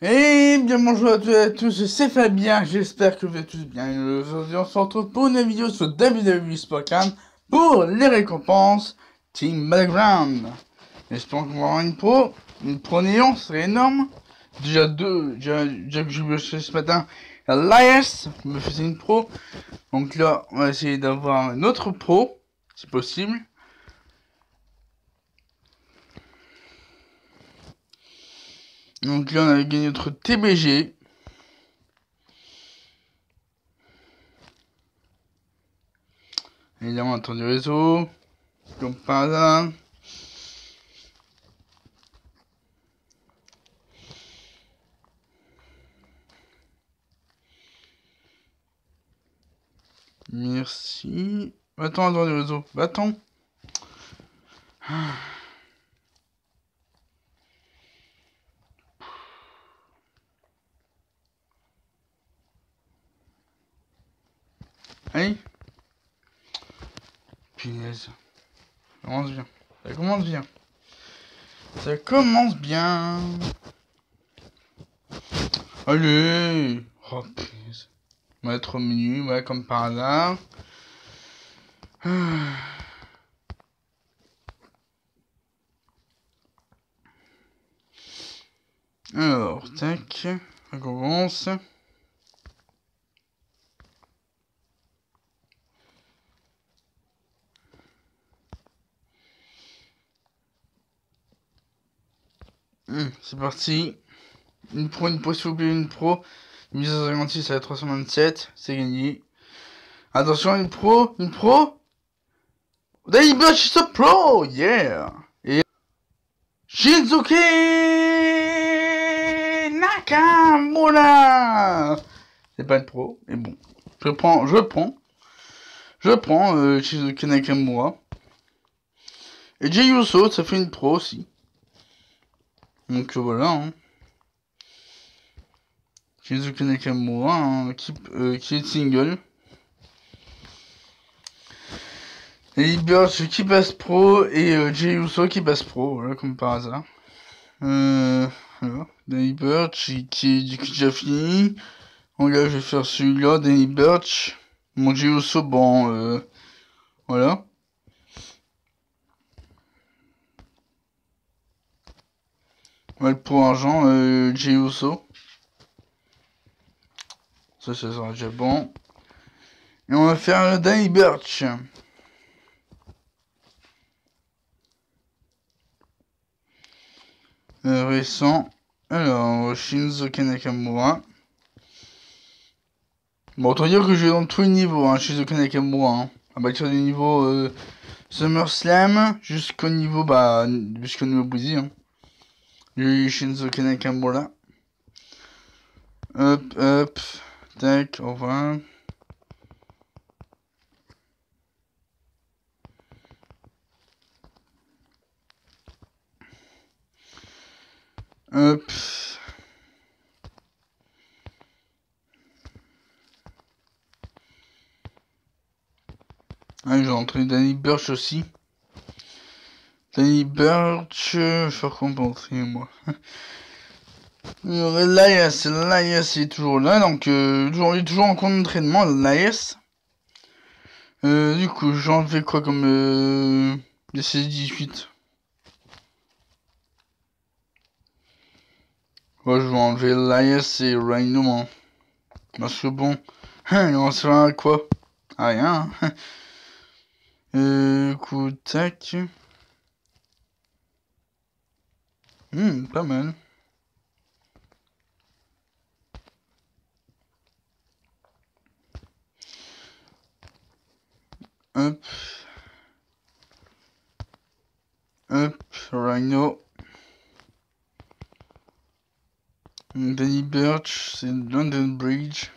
Et bien bonjour à toutes et à tous, c'est Fabien, j'espère que vous êtes tous bien. Aujourd'hui on se retrouve pour une vidéo sur WWE Spoken pour les récompenses Team Battleground. J'espère qu'on va avoir une pro néant, ce serait énorme. Déjà que j'ai vu ce matin, Elias me faisait une pro. Donc là on va essayer d'avoir une autre pro, si possible. Donc là on avait gagné notre TBG. Évidemment, temps du réseau, comme par hasard. Merci. Attends, temps du réseau. Attends. Allez. Punaise. Ça commence bien. Ça commence bien. Ça commence bien. Allez. Oh punaise. On va être au menu, ouais, comme par hasard. Alors, tac. On commence. C'est parti. Une pro, s'il vous plaît, une pro. 1156 à 327. C'est gagné. Attention, une pro. Danny Burch is a pro! Yeah! Et Shinsuke Nakamura! C'est pas une pro, mais bon. Je prends Shinsuke Nakamura. Et Jey Uso, ça fait une pro aussi. Donc voilà. Hein. Shinsuke Nakamura, hein, qui est single. Et Burch qui passe pro et Jey Uso qui passe pro, voilà, comme par hasard. Alors, Danny Burch qui est déjà fini. Donc là, je vais faire celui-là, Danny Burch. Mon Jey Uso, bon, voilà. Ouais, pour argent, Jey Uso. Ça sera déjà bon. Et on va faire Danny Burch. Récent. Alors, Shinsuke Nakamura. Bon, autant dire que je vais dans tous les niveaux, hein, Shinsuke Nakamura. Hein. À partir du niveau SummerSlam jusqu'au niveau, Busy. Hein. Du Shinsuke Nakamura. Hop. Tac, au revoir. Hop. Ah, j'ai rentré Danny Burch aussi. Danny Burch, je vais faire compenser moi. L'AS est toujours là, donc il est toujours en compte d'entraînement, l'AS. Du coup, j'ai enlevé quoi comme DC18. Ouais, je vais enlever l'AS et Rhino, hein. Parce que bon, on va se faire à quoi? Ah, rien. Coup, tac. Pas mal. Hop. Rhino. Danny Burch, c'est London Bridge.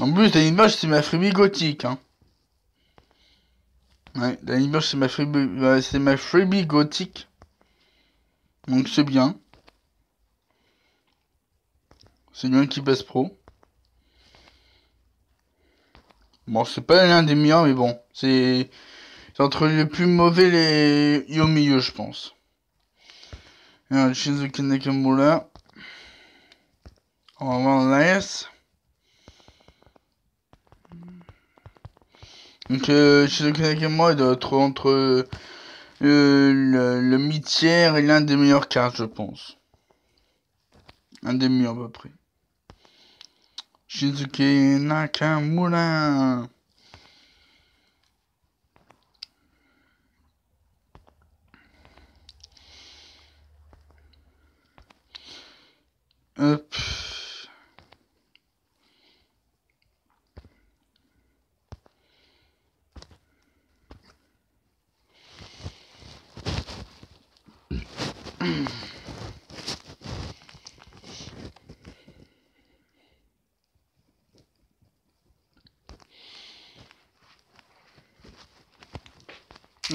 En plus, Danny Burch, c'est ma freebie gothique, hein. Ouais, Danny Burch, c'est ma freebie gothique. Donc c'est bien. C'est bien qui passe pro. Bon, c'est pas l'un des meilleurs, mais bon, c'est C'est entre les plus mauvais et au milieu, je pense. Alors, Shinsuke Nakamura. On va voir l'AS. Donc, Shinsuke Nakamura doit être entre le mi-tiers et l'un des meilleurs cartes, je pense. Un des meilleurs, à peu près. Shinsuke Nakamura. Hop.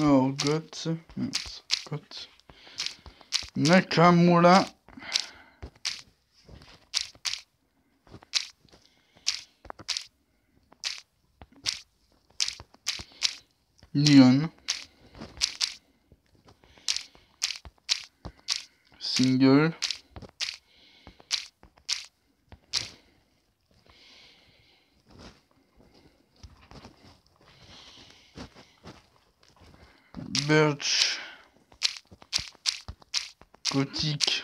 Oh, got Nakamura. Lyon. Single. Birch. Gothic.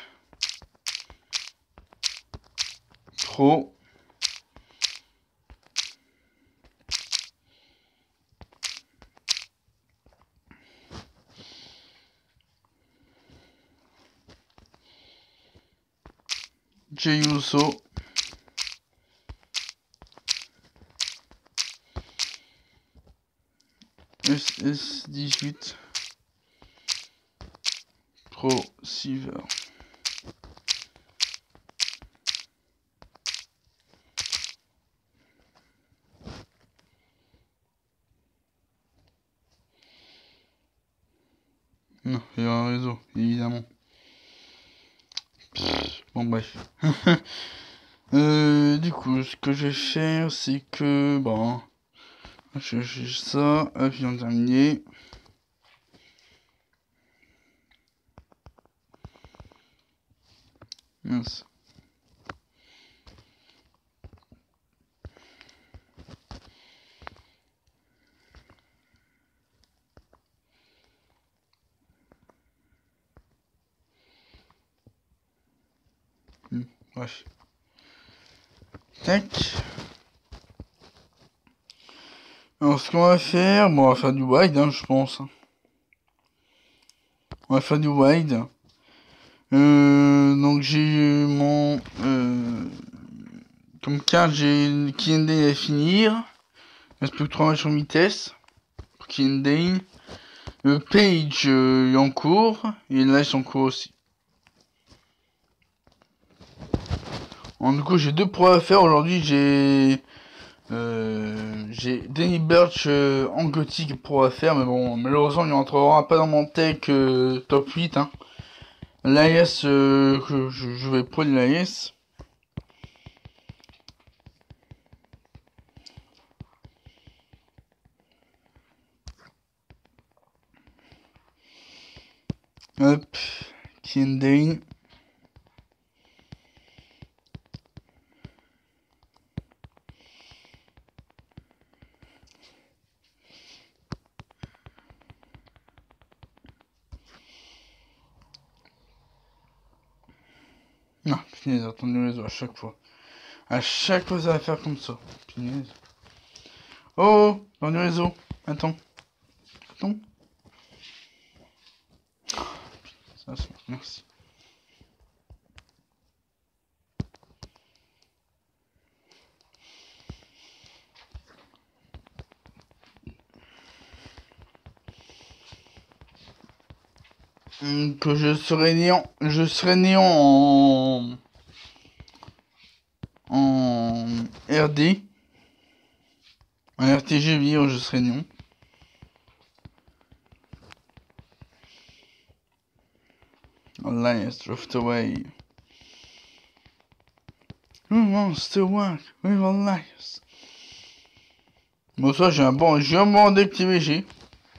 Pro. Jey Uso. SS18. Pro Silver. Non, il y a un réseau, évidemment. Bon, bref. Du coup, ce que je vais faire, c'est que, bon, je ça, hop, ils ont terminé. Mince. Bref. Tac. Alors, ce qu'on va faire, bon, on va faire du wide, hein, je pense. On va faire du wide. Donc, j'ai mon... comme carte, j'ai Kylian à finir. Il reste plus que 3 matchs en vitesse. Pour Kylian. Page est en cours. Et là, ils sont en cours aussi. Alors, du coup, j'ai 2 pros à faire. Aujourd'hui, j'ai Danny Burch en gothique pro à faire. Mais bon, malheureusement, il ne rentrera pas dans mon tech top 8. Hein. L'AS, je vais prendre l'AS. Hop, Kylian. Non, punaise, attendez les os à chaque fois. À chaque fois, ça va faire comme ça. Punaise. Oh, dans le réseau. Attends. Attends. Ça, merci. Que je serai néant en RD. En RTG vire, je serai néant. Alliance Drift Away. Who wants to work with Alliance? Bon, ça, j'ai un bon deck TVG.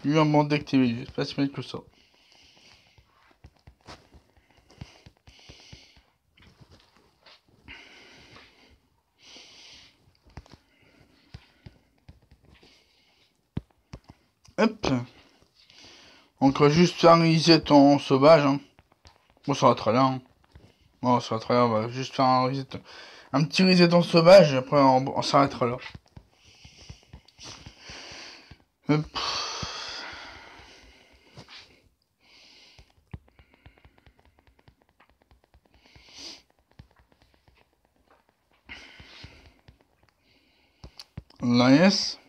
Lui un bon deck TV, c'est pas si mal que ça. Hop. On va juste faire un reset en sauvage. Hein. Bon, ça va très bien. Hein. Bon, ça va très bien, on va juste faire un reset. Un petit reset en sauvage, et après on s'arrêtera là. Hop. Là, yes.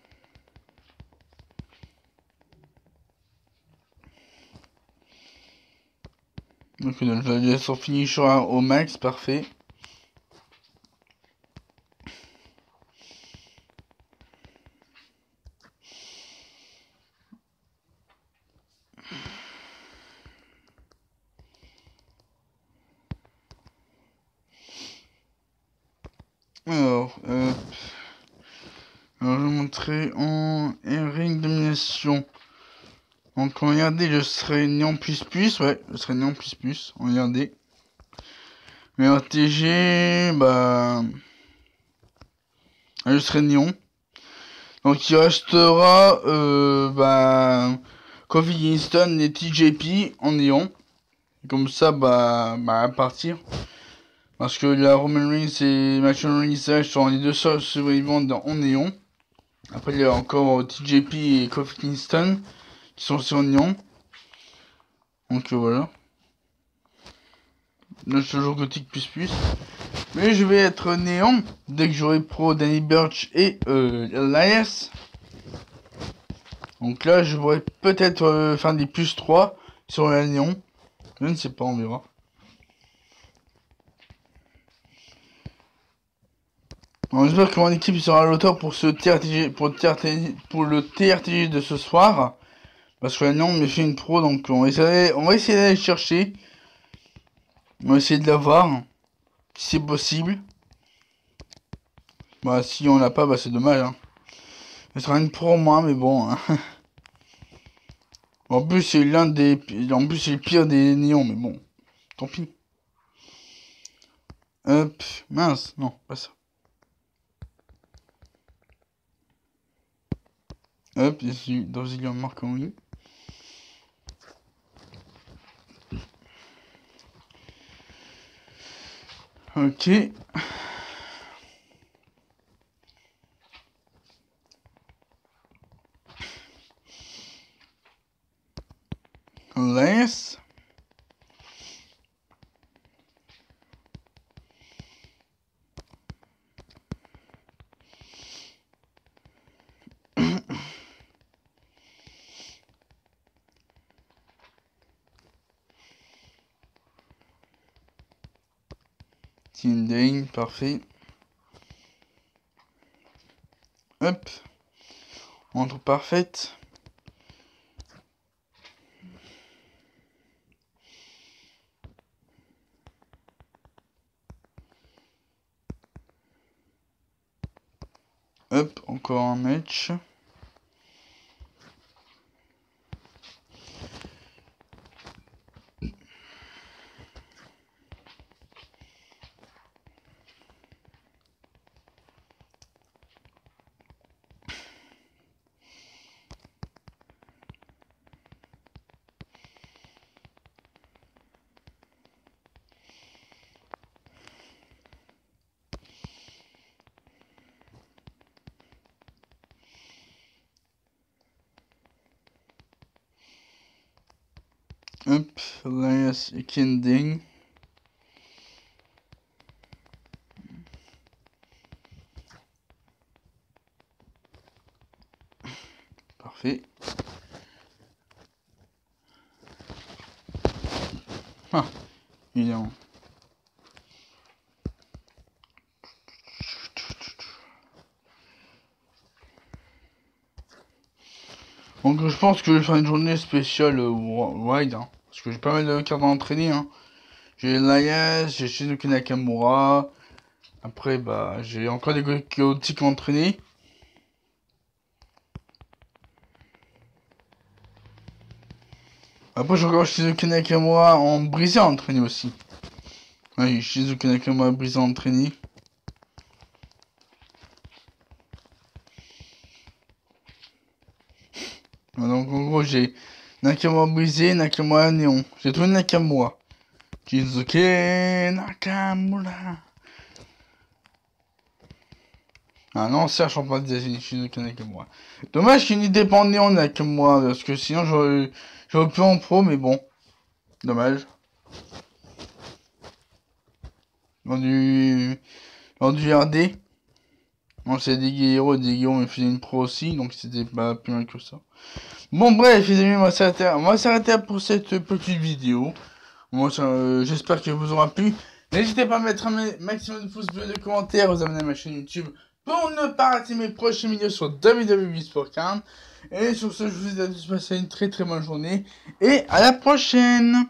Donc notre validation finissera au max, parfait. Alors, je vais montrer en ring domination. Donc regardez, je serai néon plus plus, ouais, je serai néon plus plus, regardez. Mais en TG, bah, je serai néon. Donc il restera, bah, Kofi Kingston et TJP en néon. Comme ça, bah, à partir. Parce que la Roman Reigns et Macho Reigns sont les deux seuls survivants en néon. Après, il y a encore TJP et Kofi Kingston qui sont aussi en néon. Donc voilà. Là, je suis toujours gothique plus. Mais je vais être néon dès que j'aurai pro Danny Burch et Elias. Donc là, je pourrais peut-être faire des plus 3 sur la néon. Je ne sais pas, on verra. J'espère que mon équipe sera à l'auteur pour ce TRTG, pour le TRTG de ce soir. Parce que là, non, on me fait une pro, donc on va essayer d'aller chercher. On va essayer de l'avoir, si c'est possible. Bah, si on l'a pas, bah c'est dommage. Hein. Ce sera une pro moins, mais bon. Hein. En plus, c'est en plus, c'est le pire des néons, mais bon. Tant pis. Hop, mince, non, pas ça. Hop, ici, dans il y a un marque en oui. Ok. Laisse. Tindane, parfait. Hop. Entre parfaite. Hop, encore un match. Hop, Elias et Kending. Parfait. Ah, évidemment. Donc je pense que je vais faire une journée spéciale wide, hein, parce que j'ai pas mal de cartes à entraîner. Hein. J'ai Elias, j'ai Shizuki Nakamura. Après, bah, j'ai encore des chaotiques à entraîner. Après, je regarde Shizuka Nakamura en brisé en entraîné aussi. Oui, Shizuka Nakamura brisé en entraîné. Donc en gros, j'ai Nakamura brisé, Nakamura néon. J'ai trouvé Nakamura. Shizuka Nakamura. Ah non, c'est un champion des Shizuka Nakamura. Dommage qu'il n'y ait pas en néon Nakamura, parce que sinon j'aurais pu en pro, mais bon. Dommage. Dans du RD. Bon, c'est des Guerrero et des Guerrero, mais faisaient une pro aussi, donc c'était pas plus mal que ça. Bon, bref, les amis, on va s'arrêter pour cette petite vidéo. Moi, j'espère que vous aura plu. N'hésitez pas à mettre un maximum de pouces bleus, de commentaires, vous abonner à ma chaîne YouTube pour ne pas rater mes prochaines vidéos sur WWE Sport 15. Et sur ce, je vous souhaite de passer une très très bonne journée et à la prochaine.